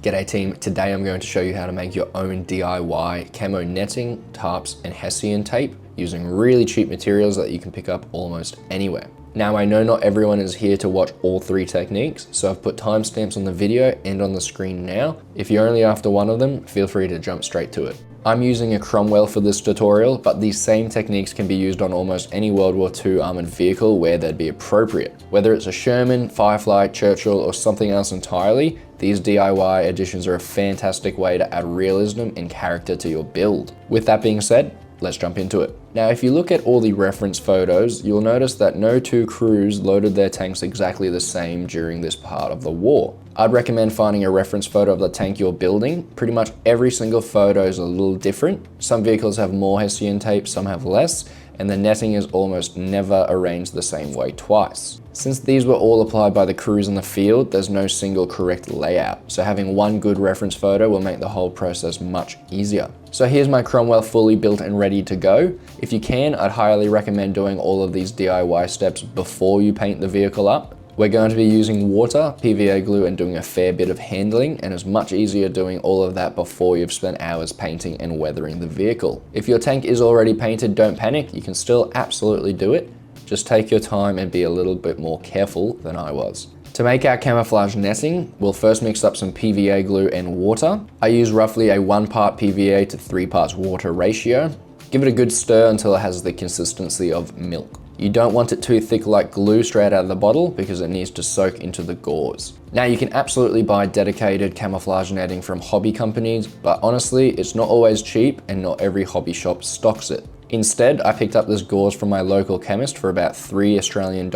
G'day team, today I'm going to show you how to make your own DIY camo netting, tarps and Hessian tape using really cheap materials that you can pick up almost anywhere. Now I know not everyone is here to watch all three techniques, so I've put timestamps on the video and on the screen now. If you're only after one of them, feel free to jump straight to it. I'm using a Cromwell for this tutorial, but these same techniques can be used on almost any World War II armoured vehicle where they'd be appropriate. Whether it's a Sherman, Firefly, Churchill or something else entirely, these DIY additions are a fantastic way to add realism and character to your build. With that being said, let's jump into it. Now, if you look at all the reference photos, you'll notice that no two crews loaded their tanks exactly the same during this part of the war. I'd recommend finding a reference photo of the tank you're building. Pretty much every single photo is a little different. Some vehicles have more Hessian tape, some have less, and the netting is almost never arranged the same way twice. Since these were all applied by the crews in the field, there's no single correct layout, so having one good reference photo will make the whole process much easier. So here's my Cromwell fully built and ready to go. If you can, I'd highly recommend doing all of these DIY steps before you paint the vehicle up. We're going to be using water, PVA glue, and doing a fair bit of handling, and it's much easier doing all of that before you've spent hours painting and weathering the vehicle. If your tank is already painted, don't panic, you can still absolutely do it. Just take your time and be a little bit more careful than I was. To make our camouflage netting, we'll first mix up some PVA glue and water. I use roughly a 1 part PVA to 3 parts water ratio. Give it a good stir until it has the consistency of milk. You don't want it too thick like glue straight out of the bottle because it needs to soak into the gauze. Now you can absolutely buy dedicated camouflage netting from hobby companies, but honestly, it's not always cheap and not every hobby shop stocks it. Instead, I picked up this gauze from my local chemist for about $3 Australian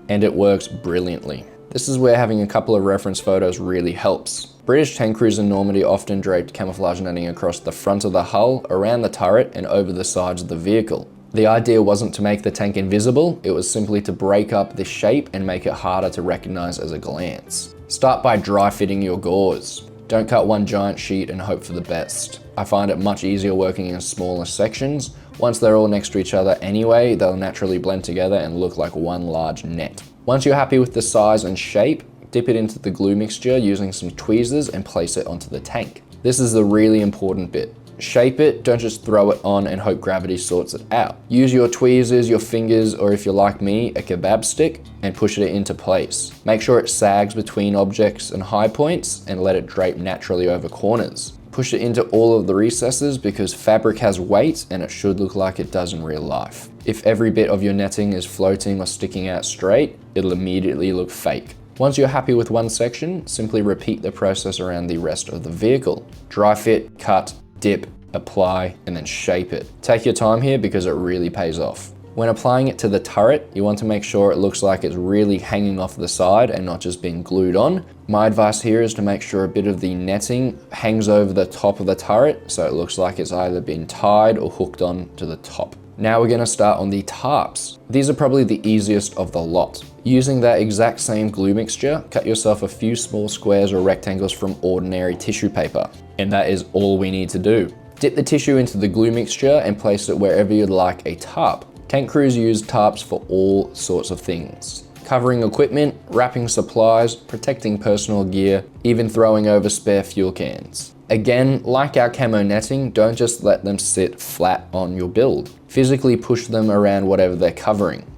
and it works brilliantly. This is where having a couple of reference photos really helps. British tank crews in Normandy often draped camouflage netting across the front of the hull, around the turret and over the sides of the vehicle. The idea wasn't to make the tank invisible, it was simply to break up the shape and make it harder to recognize as a glance. Start by dry fitting your gauze. Don't cut one giant sheet and hope for the best. I find it much easier working in smaller sections. Once they're all next to each other anyway, they'll naturally blend together and look like one large net. Once you're happy with the size and shape, dip it into the glue mixture using some tweezers and place it onto the tank. This is the really important bit. Shape it, don't just throw it on and hope gravity sorts it out. Use your tweezers, your fingers, or if you're like me, a kebab stick, and push it into place. Make sure it sags between objects and high points and let it drape naturally over corners. Push it into all of the recesses because fabric has weight and it should look like it does in real life. If every bit of your netting is floating or sticking out straight, it'll immediately look fake. Once you're happy with one section, simply repeat the process around the rest of the vehicle. Dry fit, cut, dip, apply, and then shape it. Take your time here because it really pays off. When applying it to the turret, you want to make sure it looks like it's really hanging off the side and not just being glued on. My advice here is to make sure a bit of the netting hangs over the top of the turret so it looks like it's either been tied or hooked on to the top. Now we're going to start on the tarps. These are probably the easiest of the lot. Using that exact same glue mixture, cut yourself a few small squares or rectangles from ordinary tissue paper. And that is all we need to do. Dip the tissue into the glue mixture and place it wherever you'd like a tarp. Tank crews use tarps for all sorts of things. Covering equipment, wrapping supplies, protecting personal gear, even throwing over spare fuel cans. Again, like our camo netting, don't just let them sit flat on your build. Physically push them around whatever they're covering.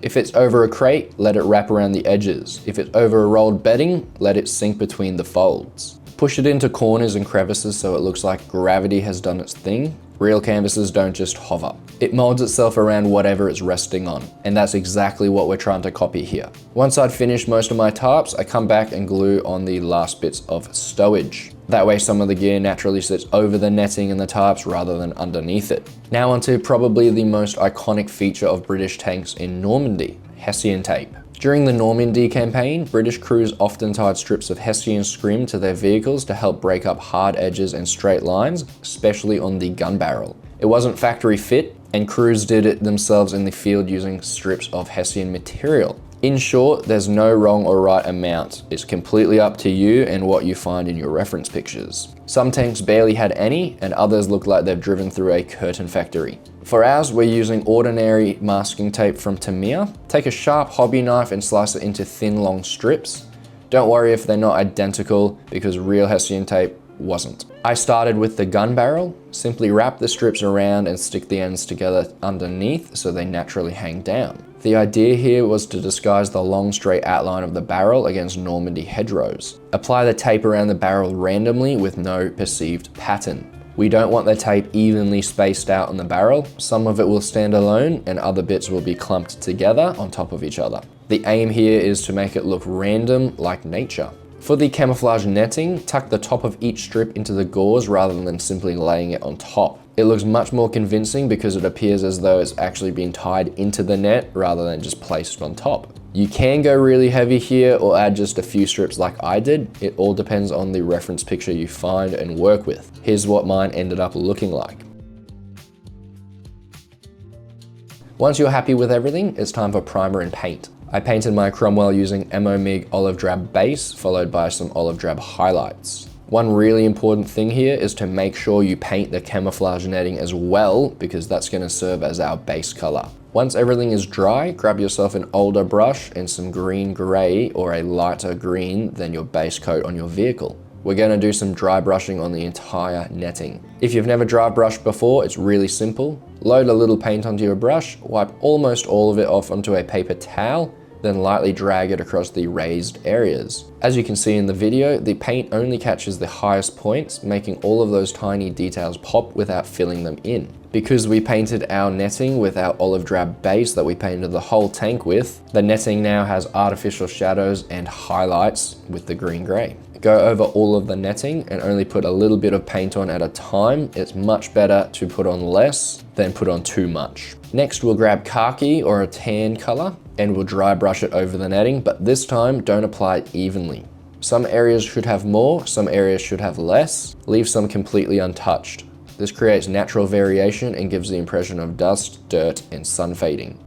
If it's over a crate, let it wrap around the edges. If it's over a rolled bedding, let it sink between the folds. Push it into corners and crevices so it looks like gravity has done its thing. Real canvases don't just hover. It molds itself around whatever it's resting on, and that's exactly what we're trying to copy here. Once I'd finished most of my tarps, I come back and glue on the last bits of stowage. That way some of the gear naturally sits over the netting and the tarps rather than underneath it. Now onto probably the most iconic feature of British tanks in Normandy, Hessian tape. During the Normandy campaign, British crews often tied strips of Hessian scrim to their vehicles to help break up hard edges and straight lines, especially on the gun barrel. It wasn't factory fit, and crews did it themselves in the field using strips of Hessian material. In short, there's no wrong or right amount. It's completely up to you and what you find in your reference pictures. Some tanks barely had any, and others look like they've driven through a curtain factory. For ours, we're using ordinary masking tape from Tamiya. Take a sharp hobby knife and slice it into thin, long strips. Don't worry if they're not identical, because real Hessian tape wasn't. I started with the gun barrel. Simply wrap the strips around and stick the ends together underneath so they naturally hang down. The idea here was to disguise the long straight outline of the barrel against Normandy hedgerows. Apply the tape around the barrel randomly with no perceived pattern. We don't want the tape evenly spaced out on the barrel. Some of it will stand alone and other bits will be clumped together on top of each other. The aim here is to make it look random, like nature. For the camouflage netting, tuck the top of each strip into the gauze rather than simply laying it on top. It looks much more convincing because it appears as though it's actually been tied into the net rather than just placed on top. You can go really heavy here or add just a few strips like I did. It all depends on the reference picture you find and work with. Here's what mine ended up looking like. Once you're happy with everything, it's time for primer and paint. I painted my Cromwell using Camo Mk olive drab base, followed by some olive drab highlights. One really important thing here is to make sure you paint the camouflage netting as well, because that's going to serve as our base color. Once everything is dry, grab yourself an older brush and some green gray or a lighter green than your base coat on your vehicle. We're going to do some dry brushing on the entire netting. If you've never dry brushed before, it's really simple. Load a little paint onto your brush, wipe almost all of it off onto a paper towel, then lightly drag it across the raised areas. As you can see in the video, the paint only catches the highest points, making all of those tiny details pop without filling them in. Because we painted our netting with our olive drab base that we painted the whole tank with, the netting now has artificial shadows and highlights with the green gray. Go over all of the netting and only put a little bit of paint on at a time. It's much better to put on less than put on too much. Next, we'll grab khaki or a tan color and we'll dry brush it over the netting, but this time don't apply it evenly. Some areas should have more, some areas should have less. Leave some completely untouched. This creates natural variation and gives the impression of dust, dirt, and sun fading.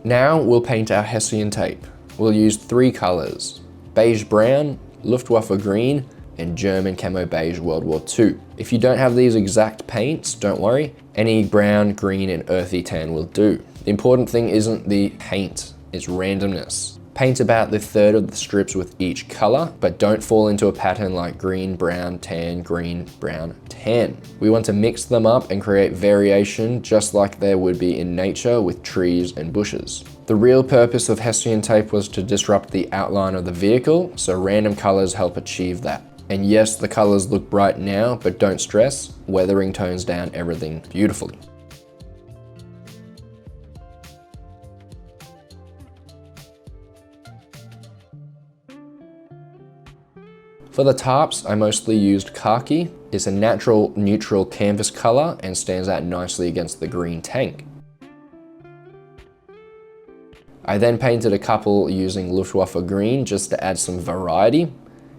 Now we'll paint our Hessian tape. We'll use 3 colors: beige brown, Luftwaffe green, and German camo beige World War II. If you don't have these exact paints, don't worry. Any brown, green, and earthy tan will do. The important thing isn't the paint, it's randomness. Paint about the third of the strips with each color, but don't fall into a pattern like green, brown, tan, green, brown, tan. We want to mix them up and create variation just like there would be in nature with trees and bushes. The real purpose of Hessian tape was to disrupt the outline of the vehicle, so random colors help achieve that. And yes, the colors look bright now, but don't stress, weathering tones down everything beautifully. For the tarps, I mostly used khaki. It's a natural neutral canvas color and stands out nicely against the green tank. I then painted a couple using Luftwaffe green just to add some variety.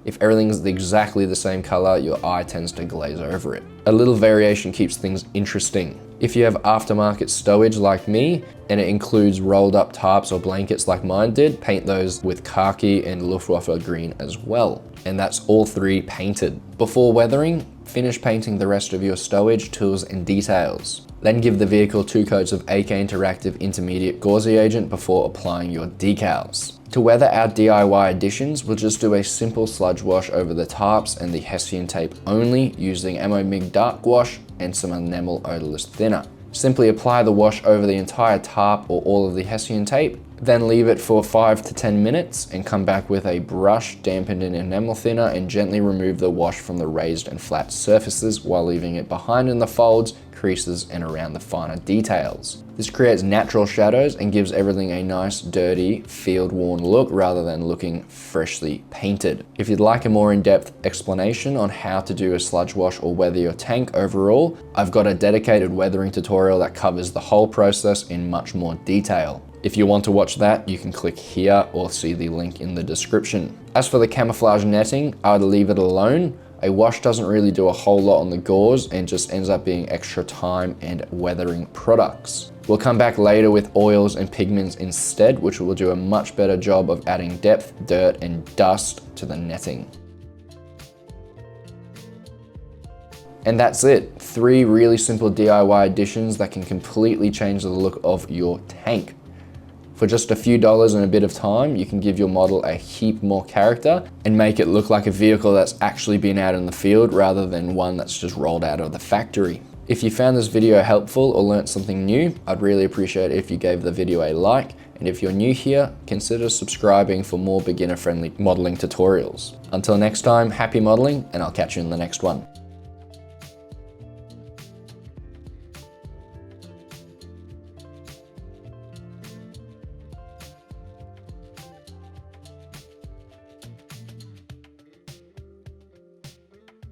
If everything's exactly the same color, your eye tends to glaze over it. A little variation keeps things interesting. If you have aftermarket stowage like me, and it includes rolled up tarps or blankets like mine did, paint those with khaki and Luftwaffe green as well. And that's all 3 painted. Before weathering, finish painting the rest of your stowage, tools, and details. Then give the vehicle 2 coats of AK Interactive Intermediate Gauzy Agent before applying your decals. To weather our DIY additions, we'll just do a simple sludge wash over the tarps and the Hessian tape only using Camo Mk Dark Wash and some enamel odorless thinner. Simply apply the wash over the entire tarp or all of the Hessian tape, then leave it for 5 to 10 minutes and come back with a brush dampened in enamel thinner and gently remove the wash from the raised and flat surfaces while leaving it behind in the folds, creases, and around the finer details. This creates natural shadows and gives everything a nice, dirty, field-worn look rather than looking freshly painted. If you'd like a more in-depth explanation on how to do a sludge wash or weather your tank overall, I've got a dedicated weathering tutorial that covers the whole process in much more detail. If you want to watch that, you can click here or see the link in the description. As for the camouflage netting, I would leave it alone. A wash doesn't really do a whole lot on the gauze and just ends up being extra time and weathering products. We'll come back later with oils and pigments instead, which will do a much better job of adding depth, dirt, and dust to the netting. And that's it. 3 really simple DIY additions that can completely change the look of your tank. For just a few dollars and a bit of time, you can give your model a heap more character and make it look like a vehicle that's actually been out in the field rather than one that's just rolled out of the factory. If you found this video helpful or learnt something new, I'd really appreciate it if you gave the video a like. And if you're new here, consider subscribing for more beginner-friendly modeling tutorials. Until next time, happy modeling, and I'll catch you in the next one.